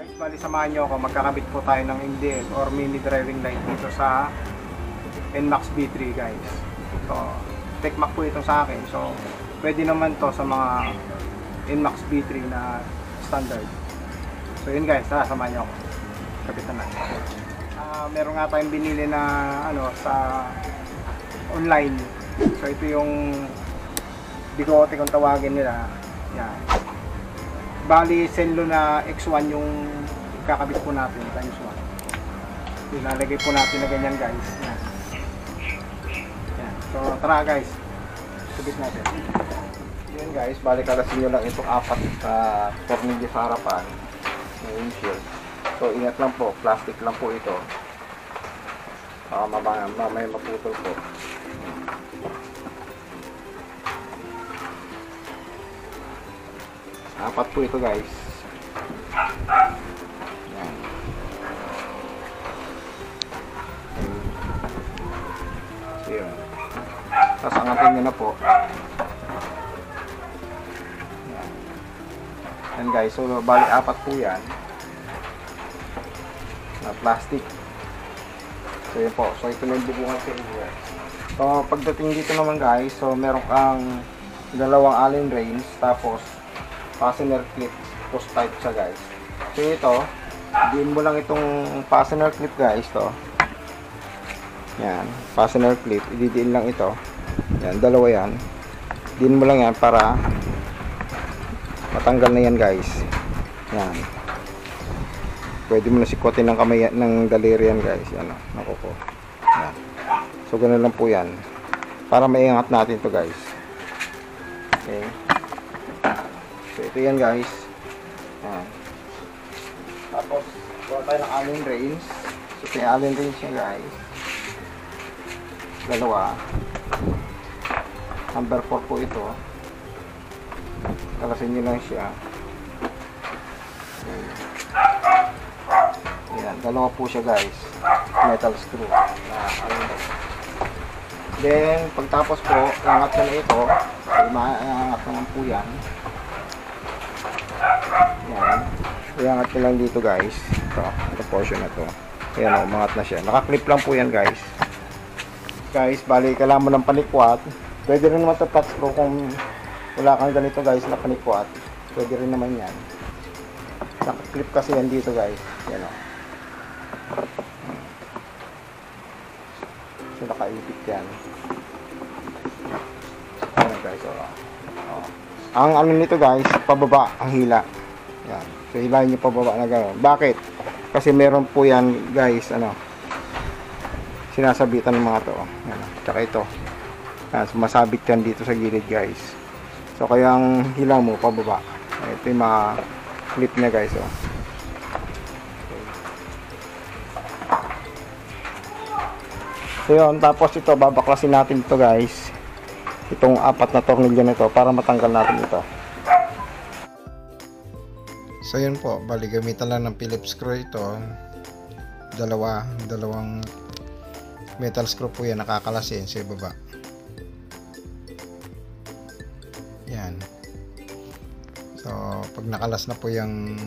Guys, bali samahan nyo ako, magkakabit po tayo ng MDL or mini driving light dito sa NMAX B3 guys. So, Tecmac po ito sa akin. So, pwede naman to sa mga NMAX B3 na standard. So, yun guys, samahan nyo ako. Kapitan natin. Meron nga tayong binili na ano sa online. So, ito yung bigote kung tawagin nila. Yan. Bali, Senlo na X1 yung kakabit po natin times 1. Ilalagay po natin na ganyan guys. Yan. Yan. So, tara guys. Kabit natin. Yan guys, bali kalasin nyo lang itong apat sa tornilyo sa harapan. Yung windshield. So, ingat lang po. Plastic lang po ito. Mamaya maputol po. Apat po ito guys. Yan. So yun. Tapos angatin nyo na po. Yan. Yan guys. So bali apat po yan. Na plastic. So yun po. So ito na yung bubungan sa inyo. So pagdating dito naman guys. So meron kang dalawang Allen wrench. Tapos fastener clip, post type siya guys. So ito, diin mo lang itong fastener clip guys to. Yan, fastener clip, ididiin lang ito. Yan, dalawa yan. Diin mo lang yan para matanggal na yan guys. Yan. Pwede mo na sikotin ng kamay ng daliri yan guys. Yan, nakuko. Yan. So ganun lang po yan. Para maiangat natin to guys. Okay. So ito yan guys. Yan. Tapos gawa tayo ng Allen wrench. So ito yung Allen wrench niya guys. Dalawa. Number 4 po ito. Kalasin nyo lang siya. Yan. Dalawa po siya guys. Metal screw. Then pagtapos po, iangat nyo na ito. Iangat naman po yan. Yan. Iangat nyo lang dito guys. Ito portion na to. Ayan o, umangat na siya. Nakaklip lang po yan guys. Guys, bali kailangan mo ng panikwat. Pwede rin naman ito touch screw kung wala kang ganito guys na panikwat. Pwede rin naman yan. Nakaklip kasi yan dito guys. Yan o. So nakaipit yan. Ayan guys o. Ang ano nito guys, pababa ang hila. Yan. So hilahin niyo pababa na gano'n. Bakit? Kasi meron po yan guys, ano, sinasabitan ng mga to. Yan. Tsaka ito. Yan, sumasabit yan dito sa gilid guys. So kaya ang hila mo pababa. Ito yung mga clip niya guys. Oh. So yun, tapos ito babaklasin natin ito guys. Itong apat na tornilyo nito para matanggal natin ito. So yun po, bali gamitan lang ng Phillips screw ito. Dalawang metal screw po yan, nakakalasin sa ibaba. Yan. So pag nakalas na po yung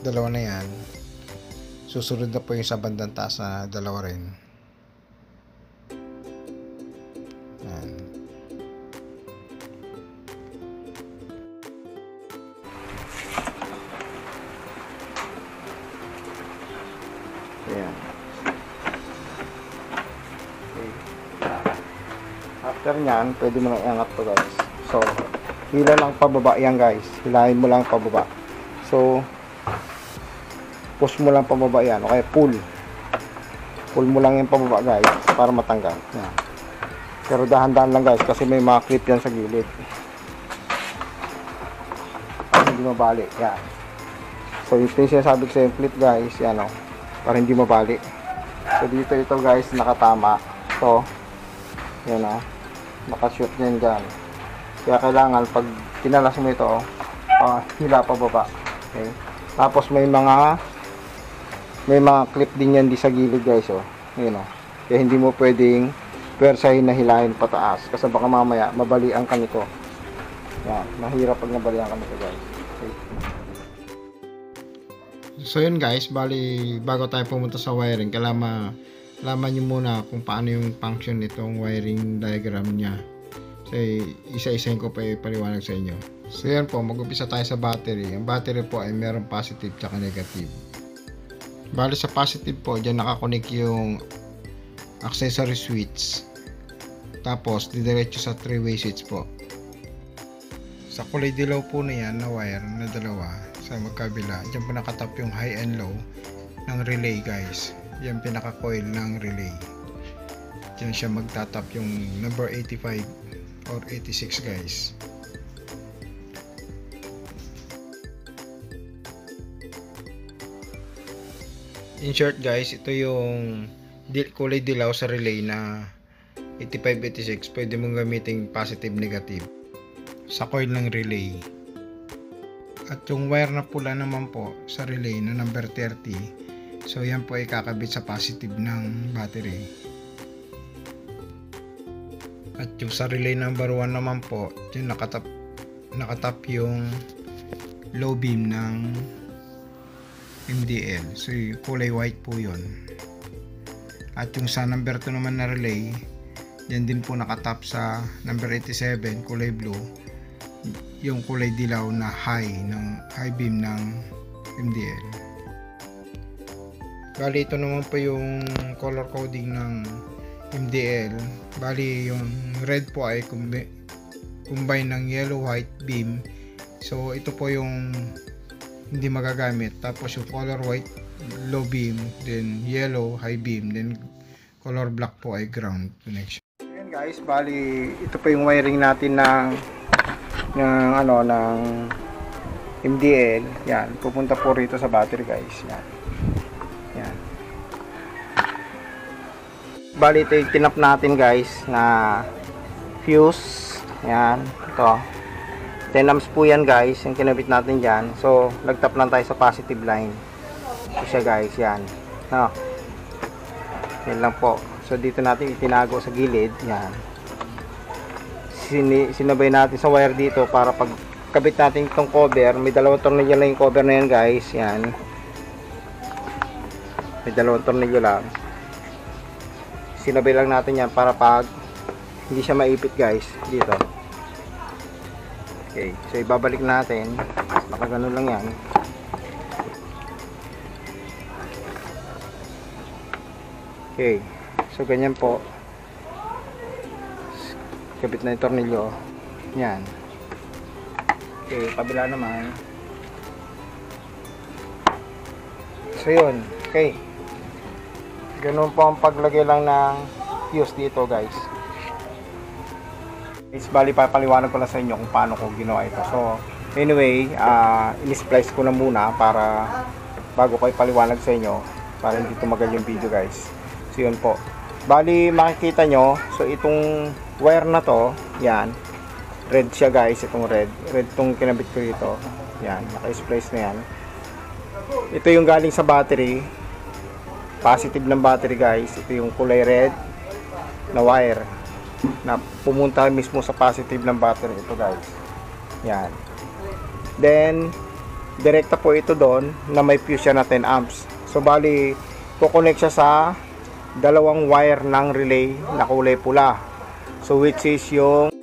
dalawa na yan, susunod na po yung sa bandang taas na dalawa rin. Yan. Ayan. Okay. After nyan, pwede mo nang iangat to guys. So, hila lang pababa yan guys. Hilahin mo lang pababa. So, push mo lang pababa yan. Okay, pull. Pull mo lang yung pababa guys para matanggal. Yan. Pero dahan-dahan lang guys kasi may mga clip yan sa gilid. Para hindi mabali. Yan. So, ito yung sinasabi ko sa yung clip guys. Yan o. Para hindi mabali. So dito ito guys nakatama. So yan o, nakashoot nyan dyan. Kaya kailangan pag tinalas mo ito hila pa baba. Okay. Tapos may mga clip din yan di sa gilid guys o. Yan o. Kaya hindi mo pwedeng pwersahin na hilahin pataas kasi baka mamaya mabalian ka nito. Yan, mahirap pag nabalian ka nito guys. Okay. So yun guys, bali bago tayo pumunta sa wiring, kailangan malaman nyo muna kung paano yung function nitong wiring diagram nya. So isa-isahin ko pa ipaliwanag sa inyo. So yan po, mag-upisa tayo sa battery. Ang battery po ay meron positive tsaka negative. Bali sa positive po, dyan nakakonek yung accessory switch. Tapos didiretso sa 3-way switch po. Sa kulay dilaw po na yan na wire na dalawa sa magkabila, dyan po nakatap yung high and low ng relay guys. Yan pinaka-coil ng relay. Dyan siya magtatap yung number 85 or 86 guys. In short guys, ito yung kulay dilaw sa relay na 85-86. Pwede mong gamitin positive negative sa coil ng relay. At yung wire na pula naman po sa relay na number 30, so yan po ay kakabit sa positive ng battery. At yung sa relay number 1 naman po, yung nakatap yung low beam ng MDL. So yung kulay white po yun. At yung sa number 2 naman na relay, yan din po nakatap sa number 87, kulay blue, yung kulay dilaw na high beam ng MDL. Bali ito naman po yung color coding ng MDL. Bali yung red po ay combine ng yellow white beam. So ito po yung hindi magagamit. Tapos yung color white low beam, then yellow high beam, then color black po ay ground connection. Ayan guys, bali ito po yung wiring natin ng MDL. Yan, pupunta po rito sa battery guys. Yan. Yan. Bali ito yung tinap natin guys na fuse. Yan, ito. 10 amps po yan guys, yung kinabit natin dyan. So, nagtap lang tayo sa positive line. Ito siya guys, yan. No. Yan lang po. So, dito natin itinago sa gilid. Yan. Sinabay natin sa wire dito para pag kabit natin itong cover, may dalawang tornilyo lang yung cover na yan guys. Yan. May dalawang tornilyo lang. Sinabay lang natin yan para pag hindi siya maipit guys dito. Okay, so ibabalik natin. Nakagano lang yan. Okay, so ganyan po. Kabit na yung tornilyo. Yan. Okay, kabila naman. So yun. Okay. Ganun po ang paglagay lang ng fuse dito guys. Bali papaliwanag ko lang sa inyo kung paano ko ginawa ito. So anyway, in-splice ko na muna para bago ko ipaliwanag sa inyo para hindi tumagal yung video guys. So yun po. Bali makikita nyo, so itong wire na to, yan, red siya guys, itong red tong kinabit ko dito, yan, naka-splice na yan. Ito yung galing sa battery, positive ng battery guys. Ito yung kulay red na wire na pumunta mismo sa positive ng battery, ito guys, yan. Then direkta po ito doon na may fuse siya na 10 amps. So bali kukonect siya sa dalawang wire ng relay na kulay pula. So which is yung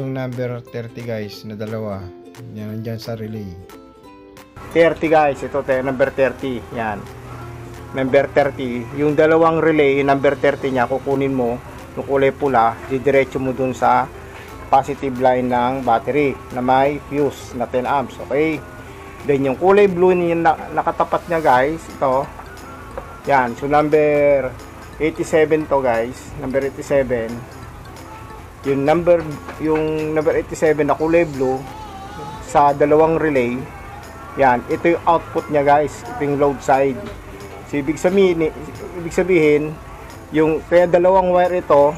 number 30 guys na dalawa. Yan nandiyan sa relay. 30 guys, ito number 30. Yan. Number 30, yung dalawang relay, number 30 niya kukunin mo yung kulay pula, didiretso mo dun sa positive line ng battery na may fuse na 10 amps. Okay? Then yung kulay blue niya nakatapat niya guys, ito. Yan, so number 87 to guys, number 87. Yung number 87 na kulay blue sa dalawang relay. Yan, ito yung output niya guys, ito yung load side. So ibig sabihin, yung kaya dalawang wire ito,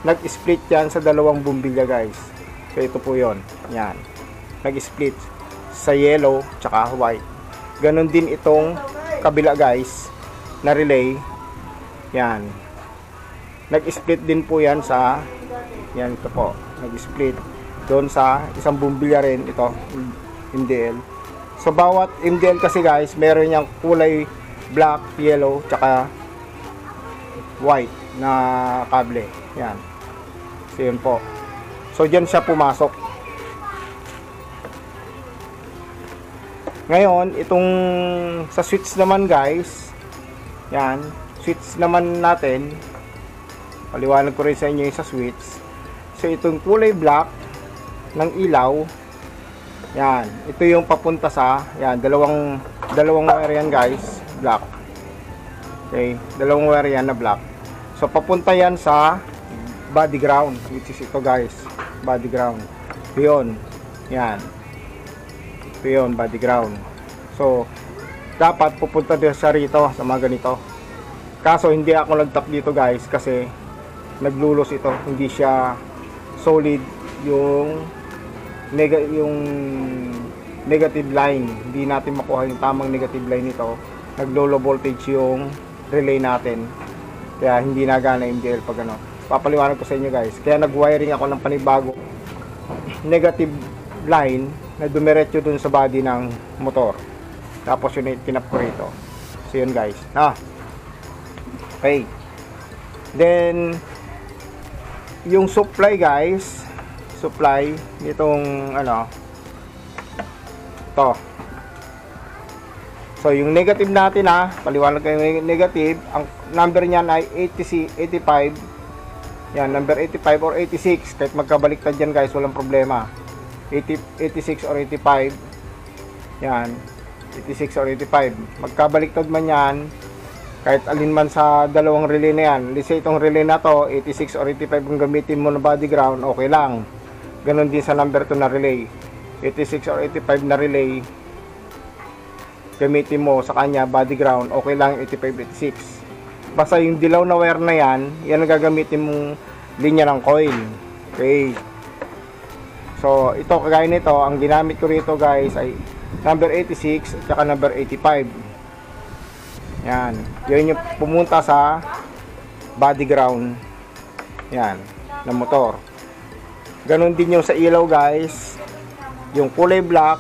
nag-split yan sa dalawang bumbilya guys. So ito po 'yon. Yan. Nag-split sa yellow tsaka white. Ganon din itong kabila guys na relay. Yan. Nag-split din po yan sa, yan ito po, nag-split doon sa isang bumbilya rin ito, MDL, So bawat MDL kasi guys, meron niyang kulay black, yellow, tsaka white na kable. Yan. So yun po. So dyan siya pumasok. Ngayon, itong sa switch naman guys, yan, switch naman natin, paliwanag ko rin sa inyo yung sa switch. So itong kulay black ng ilaw, yan, ito yung papunta sa, yan, dalawang wire yan guys, black. Okay, dalawang wire yan na black. So papunta yan sa body ground, which is ito guys, body ground. Yun, yan. Ito yun, body ground. So dapat pupunta din sa rito, sa mga ganito. Kaso hindi ako nagtap dito guys, kasi naglulos ito, hindi siya solid yung negative line. Hindi natin makuha yung tamang negative line nito. Naglo-low voltage yung relay natin, kaya hindi nagana MDL pag ano. Papaliwanag ko sa inyo guys. Kaya nag-wiring ako ng panibago negative line na dumiretso dun sa body ng motor. Tapos yun yung tinap ko rito. So yun guys. Okay. Then yung supply guys, supply nitong ano, to. So yung negative natin paliwanag kayo yung negative, ang number niyan ay 85. Yan, number 85 or 86, kahit magkabaliktad yan guys, walang problema. 86 or 85. Yan, 86 or 85. Magkabaliktad man yan, kahit alin man sa dalawang relay na yan. Let's say itong relay na to, 86 or 85 kung gamitin mo na body ground, okay lang. Ganon din sa number 2 na relay. 86 or 85 na relay, gamitin mo sa kanya body ground, okay lang 85, 86. Basta yung dilaw na wire na yan ang gagamitin mong linya ng coil. Okay. So ito, kagaya nito, ang ginamit ko rito guys ay number 86 at saka number 85. Yan. Yun yung pumunta sa body ground. Yan. Ng motor. Ganon din yung sa ilaw guys. Yung kulay black.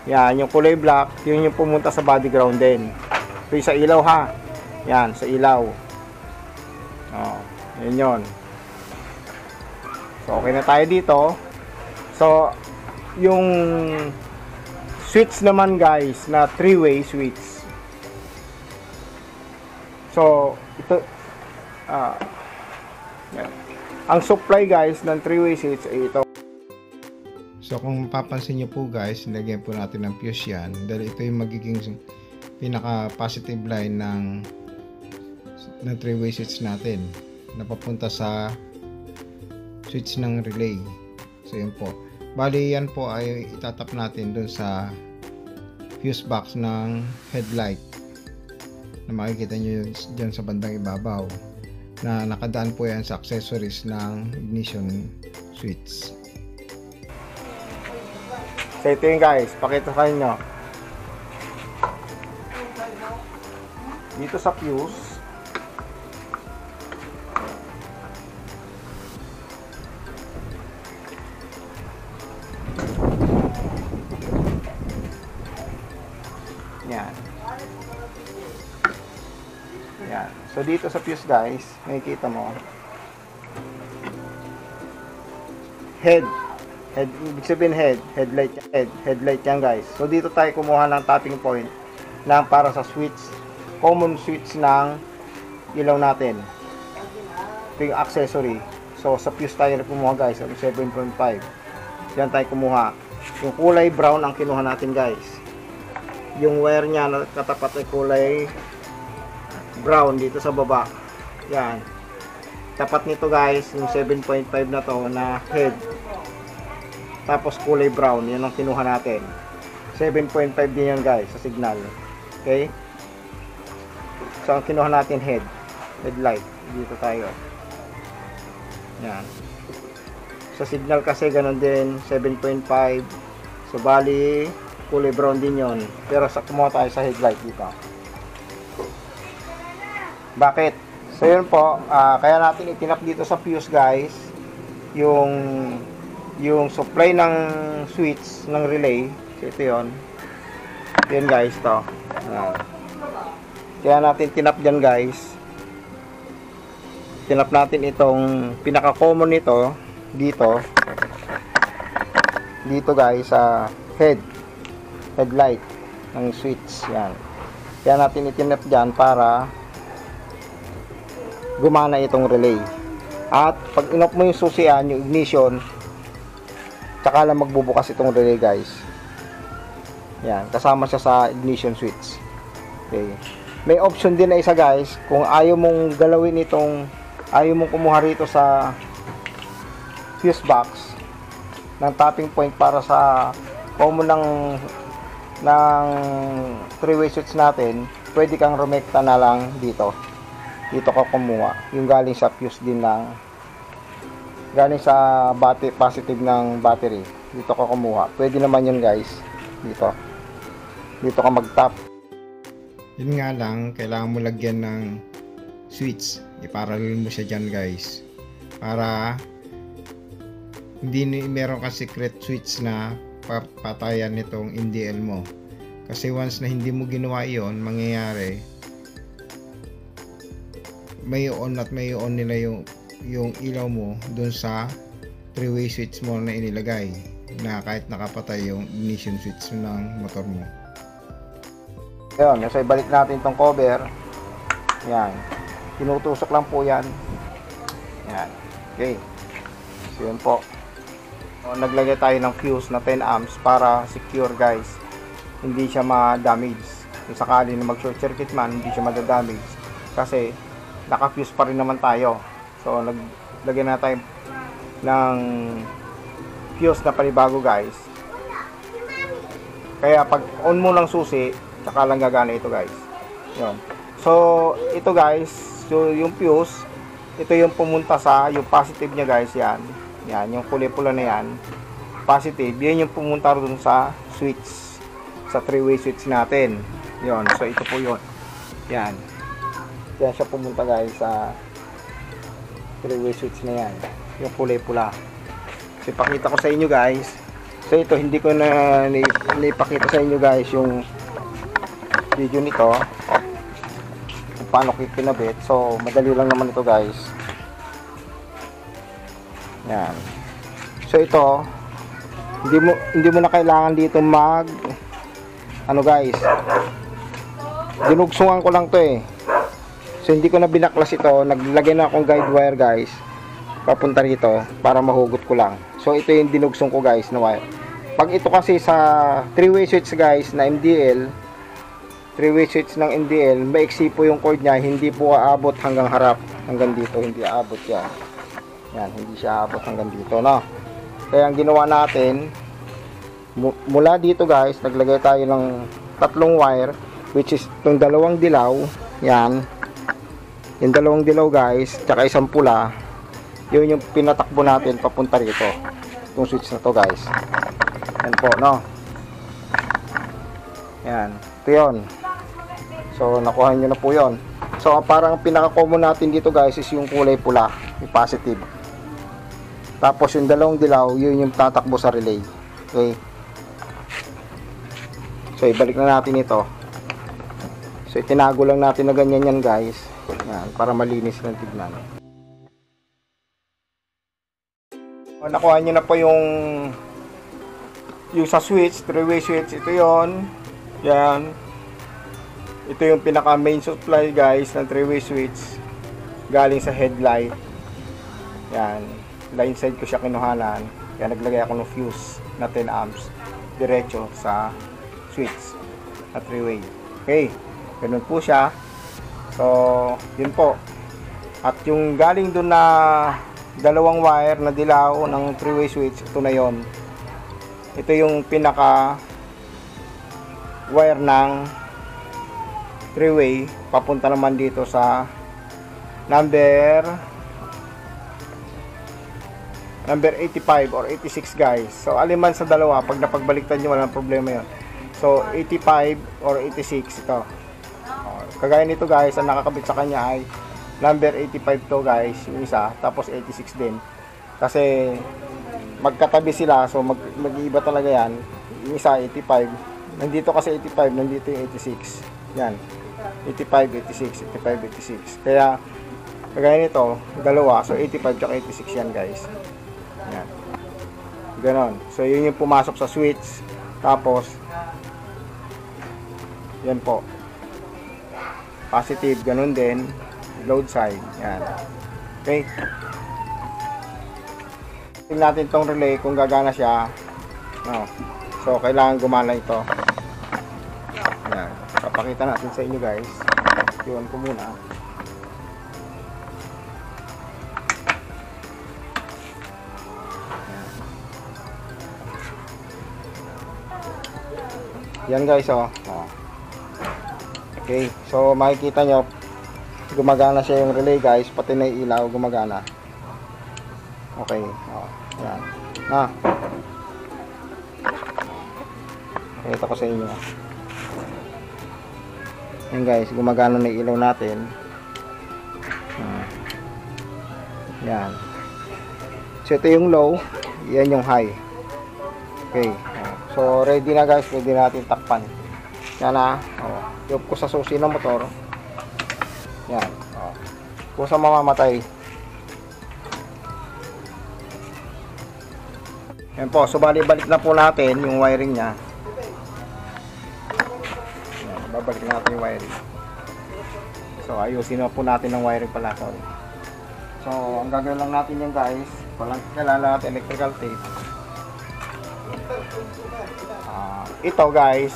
Yan. Yung kulay black. Yun yung pumunta sa body ground din. Ito yung sa ilaw Yan. Sa ilaw. Oh. Yun yun. So okay na tayo dito. So yung switch naman guys na 3-way switch. So ito yan. Ang supply guys ng 3-way switch ay ito. So kung mapapansin nyo po guys, nilagyan po natin ng fuse yan dahil ito yung magiging pinaka positive line ng 3-way switch natin na papunta sa switch ng relay. So yun po. Bali yan po ay itatap natin dun sa fuse box ng headlight na makikita nyo dyan sa bandang ibabaw, na nakadaan po yan sa accessories ng ignition switch. So ito yun guys, pakita sa inyo. Dito sa fuse, yan. Yan. So dito sa fuse guys, makikita mo head, ibig sabihin headlight yan guys. So dito tayo kumuha ng tapping point na para sa switch, common switch ng ilaw natin. Ito yung accessory. So sa fuse tayo kumuha guys, 7.5. Yan tayo kumuha. Yung kulay brown ang kinuha natin guys. Yung wire niya na katapat ay kulay brown dito sa baba. Yan. Tapat nito guys, yung 7.5 na to na head. Tapos kulay brown, yan ang kinuha natin. 7.5 din yan guys sa signal. Okay? So ang kinuha natin headlight. Dito tayo. Yan. Sa signal kasi ganun din, 7.5. So bali kulay brown din yon, pero sa kumuha tayo sa headlight dito. Bakit? So yun po, kaya natin itinap dito sa fuse guys yung supply ng switch ng relay So ito yun. Ito yun guys, to. Kaya natin tinap dyan guys. Tinap natin itong pinaka-common nito dito. Dito guys sa headlight ng switch. Yan. Kaya natin itinap dyan para gumana itong relay. At pag inop mo yung susian, yung ignition, tsaka lang magbubukas itong relay guys. Yan, kasama siya sa ignition switch. Okay. May option din na isa guys, kung ayaw mong galawin itong, ayaw mong kumuha rito sa fuse box ng tapping point para sa common ng 3-way switch natin, pwede kang rumekta na lang dito. Dito ka kumuha. Yung galing sa fuse din galing sa positive ng battery. Dito ka kumuha. Pwede naman yun guys. Dito ka mag-tap. Yun nga lang, kailangan mo lagyan ng switch. Iparallel mo siya dyan guys. Para hindi meron ka secret switch na patayan nitong MDL mo. Kasi once na hindi mo ginawa iyon, mangyayari may on at may on nila yung ilaw mo dun sa 3-way switch mo na inilagay, na kahit nakapatay yung ignition switch ng motor mo. Ayun, so ibalik natin tong cover. Yan. Tinutusok lang po yan. Yan. Okay. So yun po. So, naglagay tayo ng fuse na 10 amps para secure guys. Hindi siya ma-damage. Kung sakali na mag-short circuit man, hindi siya ma-damage. Kasi naka-fuse pa rin naman tayo. So naglagay na tayo ng fuse na panibago guys. Kaya pag on mo lang susi, tsaka lang gagana ito guys. Yun. So ito guys, so yung fuse, ito yung pumunta sa yung positive niya guys, yan. Yan, yung kulay pula na yan. Positive, yan yung pumunta doon sa switch, sa 3-way switch natin. Yun, so ito po yun. Yan. Yan siya pumunta guys sa 3-way switch na yan, yung kulay pula. So ipakita ko sa inyo guys. So ito, hindi ko na ipakita sa inyo guys yung video nito kung paano ko pinabit. So madali lang naman ito guys. Yan. So ito, hindi mo na kailangan dito ano guys, dinugsungan ko lang to eh. So hindi ko na binaklas ito, naglagay na akong guide wire guys papunta rito para mahugot ko lang. So ito yung dinugsong ko guys na wire. Pag ito kasi sa 3-way switch guys na MDL, 3-way switch ng MDL, maiksi po yung cord niya, hindi po aabot hanggang harap, hanggang dito, hindi aabot yan. Yan, hindi siya aabot hanggang dito, no? Kaya ang ginawa natin, mula dito guys, naglagay tayo ng 3 wire, which is itong 2 dilaw, yan. Yung 2 dilaw guys, tsaka isang pula, yun yung pinatakbo natin papunta rito. Itong switch na to guys. Yan po, no? Yan, ito yun. So, nakuha nyo na po yun. So, parang pinaka-common natin dito guys is yung kulay pula, yung positive. Tapos yung 2 dilaw, yun yung tatakbo sa relay. Okay? So, ibalik na natin ito. So, itinago lang natin na ganyan yan guys. Yan, para malinis ng tignan. So, nakuha nyo na po yung sa switch, 3-way switch. Ito yon. Yan. Ito yung pinaka main supply guys ng 3-way switch. Galing sa headlight. Yan. Line side ko siya kinuhanan. Kaya naglagay ako ng fuse na 10 amps. Diretso sa switch na 3-way. Okay. Ganun po siya. So, yun po. At yung galing dun na 2 wire na dilaw ng 3-way switch, ito na yon. Ito yung pinaka wire ng 3-way papunta naman dito sa number 85 or 86 guys. So aliman sa dalawa, pag napagbaliktad nyo walang problema yon. So 85 or 86 ito. Kagaya nito guys, ang nakakabit sa kanya ay number 85 to guys, yung isa, tapos 86 din. Kasi magkatabi sila, so mag-iiba talaga yan. Yung isa 85. Nandito kasi 85, nandito yung 86. Yan. 85, 86, 85, 86. Kaya kagaya nito, dalawa. So 85 at 86 yan, guys. Yan. Ganon. So yun yung pumasok sa switch. Tapos yan po. Positive, ganun din. Load side. Yan. Okay. Tingnan natin tong relay kung gagana siya. No. So kailangan gumana ito. Yan. Papakita natin sa inyo, guys. Iwan ko muna. Yan, guys, oh. Okay, so makikita nyo gumagana siya yung relay, guys, pati na yung ilaw gumagana. Okay, oh, yan. Pakita ko sa inyo. Yan, guys, gumagana na yung ilaw natin. Yan. So ito yung low, yan yung high. Okay, so ready na, guys, pwede natin takpan. Yan na, yop ko sa susi ng motor. Yan, kung sa mamamatay. Yan po, so balik na po natin yung wiring nya. Yan, babalik natin yung wiring. So ayusin na po natin ng wiring pala, sorry. So ang gagawin lang natin yan, guys, walang kailangan natin electrical tape. Ito, guys,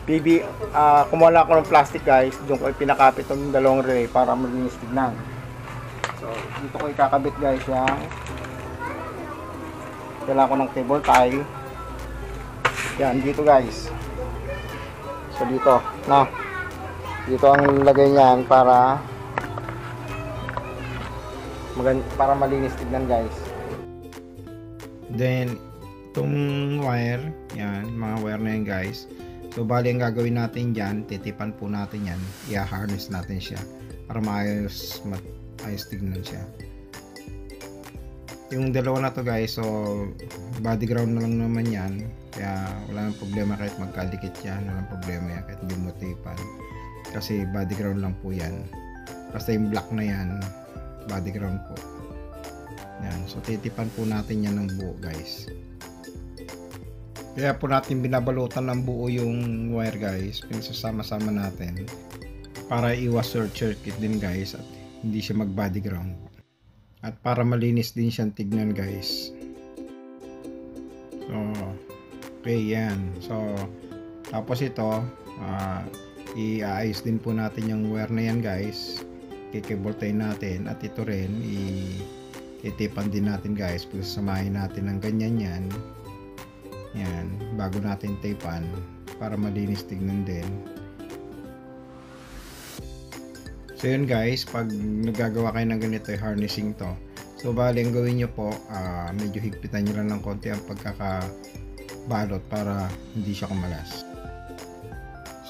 kumuha lang ako ng plastic, guys. Doon ko pinakapit yung dalawang relay para malinis tignan. So dito ko ikakabit, guys, yung kailangan ko ng cable tie. Yan, dito, guys. So dito dito ang lagay niyan para malinis tignan, guys. Then itong wire, yan, mga wire na yan, guys. So bali ang gagawin natin dyan, titipan po natin yan, i-harness natin siya para maayos tignan siya. Yung dalawa na to, guys, so body ground na lang naman yan, kaya wala nang problema kahit magkadikit yan, walang problema yan kahit hindi mo tipan, kasi body ground lang po yan. Basta yung black na yan, body ground po yan. So titipan po natin yan ng buo, guys. Kaya po natin binabalutan ng buo yung wire, guys, pinasasama-sama natin para iwas short circuit din, guys, at hindi siya mag body ground, at para malinis din siyang tignan, guys. So okay, yan. So tapos ito, i-ayos din po natin yung wire na yan, guys, i-cable tie natin, at ito rin itipan din natin, guys, pagsasamahin natin ng ganyan yan. Yan, bago natin tapean para malinis tignan din. So yun, guys, pag nagagawa kayo ng ganito, harnessing to, so bali ang gawin nyo po, medyo higpitan nyo lang ng konti ang pagkakabalot para hindi siya kumalas.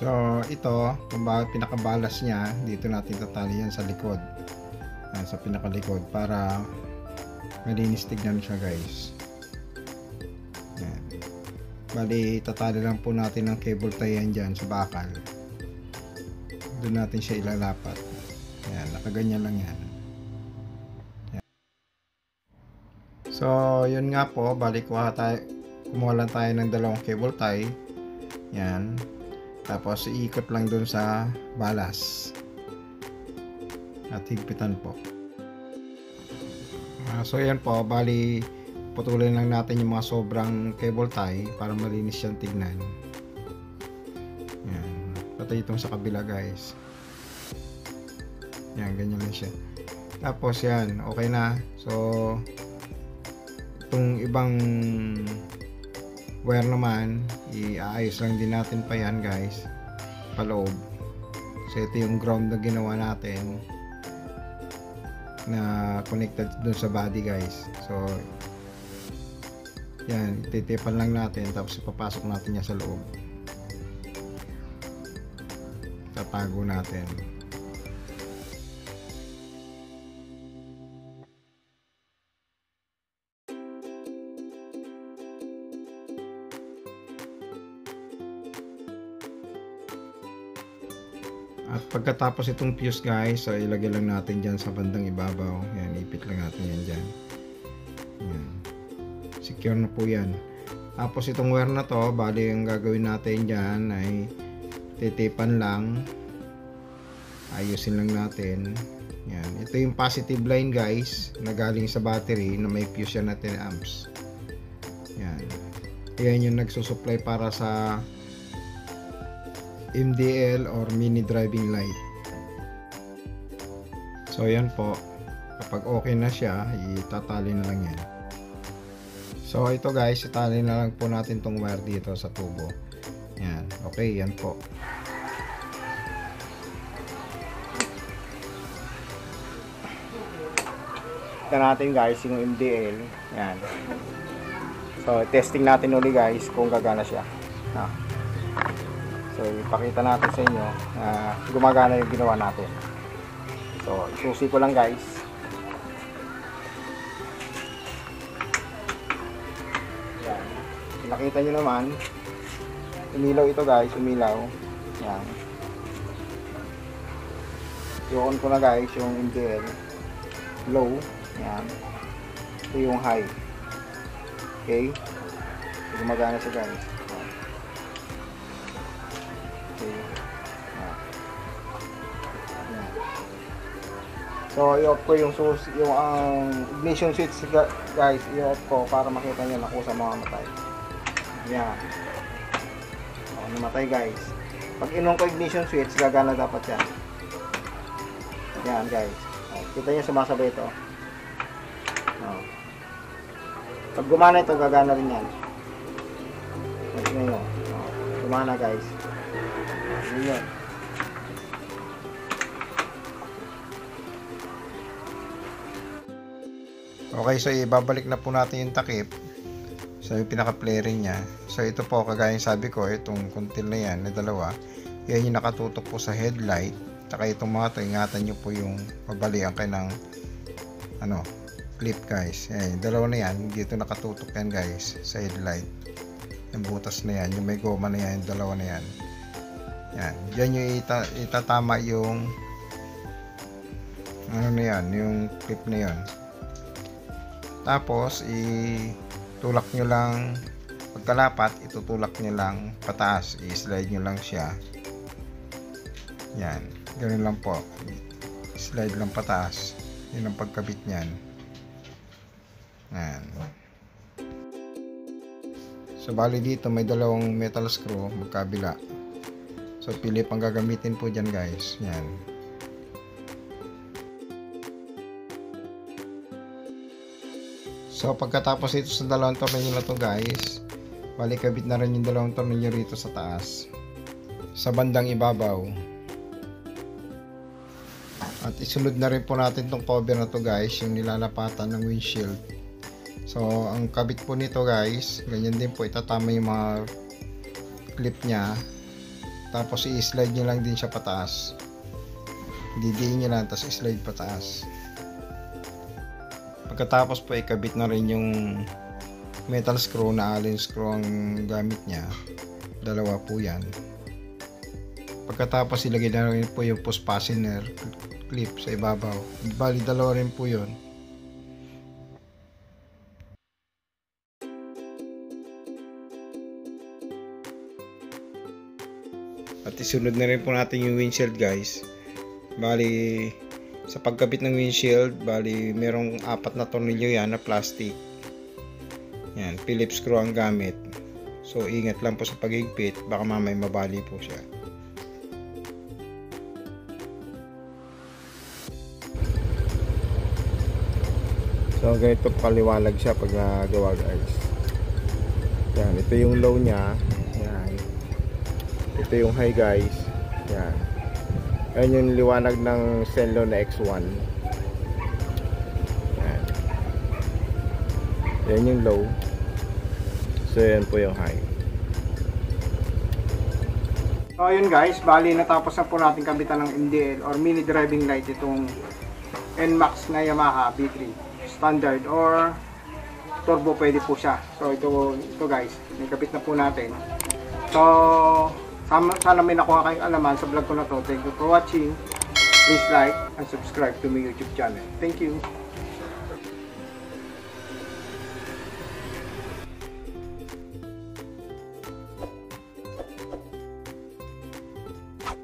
So ito, kung bakit pinakabalas nya, dito natin tatali yan sa likod, sa pinakalikod, para malinis tignan siya, guys. Yan. Bali, tatali lang po natin ng cable tie yan dyan sa bakal. Doon natin siya ilalapat. Yan, nakaganyan lang yan. Yan. So yun nga po, bali kumuha lang tayo ng dalawang cable tie. Yan. Tapos iikot lang doon sa balas at higpitan po. So yan po, bali putulin lang natin yung mga sobrang cable tie para malinis siyang tignan. Yan, pati itong sa kabila, guys. Yan, ganyan lang siya. Tapos yan, okay na. So itong ibang wire naman, iayos lang din natin pa yan, guys, paloob. So ito yung ground na ginawa natin na connected dun sa body, guys. So yan, titipan lang natin, tapos ipapasok natin yan sa loob, tatago natin. At pagkatapos itong fuse guys, so ilagay lang natin dyan sa bandang ibabaw. Yan, ipit lang natin yan dyan. Yan. Secure na po yan. Tapos itong wire na to, bali yung gagawin natin dyan ay titipan lang. Ayusin lang natin. Yan. Ito yung positive line guys na galing sa battery na may fuse yan na 10 amps. Yan. Yan yung nagsusupply para sa MDL or mini driving light. So yan po, kapag okay na siya, itatali na lang yan. So ito guys, itali na lang po natin tong wire dito sa tubo. Yan, okay, yan po. Ito natin guys yung MDL. Yan. So testing natin uli guys kung gagana siya. So ipakita natin sa inyo na gumagana yung ginawa natin. So isusi ko lang guys. Yan. Nakita nyo naman, umilaw ito guys, umilaw. Yan. I-on ko na guys yung MDL. Low. Yan. Ito yung high. Okay. Gumagana siya guys. Okay. Yan. So i-off ko yung ignition switch guys, i-off ko para makita nyo na kung sa mga matay. Yan. O, namatay guys. Pag in-on ko ignition switch, gagana dapat yan. Yan guys. O, kita nyo sumasabay ito. O. Pag gumana ito, gagana rin yan. Tignan nyo. O, gumana guys. Yun yun. Okay, so ibabalik na po natin yung takip. So yung pinaka-flaring niya. So ito po, kagaya sabi ko, itong kuntil na yan, na dalawa, yan yung nakatutok po sa headlight. Tsaka itong mga ito, ingatan nyo po yung pabalian kayo ng clip guys. Yan, yung dalawa na yan, dito nakatutok yan guys, sa headlight. Yung butas na yan, yung may goma na yan, yung dalawa na yan. Yan, yan yung itatama yung na yan, yung clip na yan. Tapos itulak nyo lang pagkalapat, itutulak nyo lang pataas, i-slide nyo lang siya. Yan, ganoon lang po, slide lang pataas. Yun ang pagkabit nyan. Yan. So bali dito may dalawang metal screw magkabila. So pili pang gagamitin po dyan guys. Yan. So pagkatapos ito sa dalawang tornilyo na to guys, bali kabit na rin yung dalawang tornilyo rito sa taas, sa bandang ibabaw. At isunod na rin po natin tong cover na to guys, yung nilalapatan ng windshield. So ang kabit po nito guys, ganyan din po, itatama yung mga clip nya. Tapos i-slide nyo lang din siya pataas. Didiin nyo lang, tapos i-slide pataas. Pagkatapos po ikabit na rin yung metal screw na allen screw ang gamit niya. Dalawa po yan. Pagkatapos ilagay na rin po yung post fastener clip sa ibabaw. Bali dalawa rin po yun. At isunod na rin po natin yung windshield guys. Bali sa pagkabit ng windshield, bali merong 4 na tornilyo yan na plastic. Yan, Phillips screw ang gamit. So ingat lang po sa pagigpit, baka mamay mabali po siya. So ganito paliwanag siya pag nagawa guys. Yan, ito yung low nya. Yan. Ito yung high guys. Yan. Ayan yung liwanag ng Zenlo na X1. Yan. Yan yung low. So yan po yung high. So ayun guys, bali natapos na po natin kabitan ng MDL or mini driving light itong NMAX na Yamaha B3 standard or turbo, pwede po siya. So ito guys, may kabit na po natin. So Sana may nakuha kayong alaman sa vlog ko na to. Thank you for watching. Please like and subscribe to my YouTube channel. Thank you.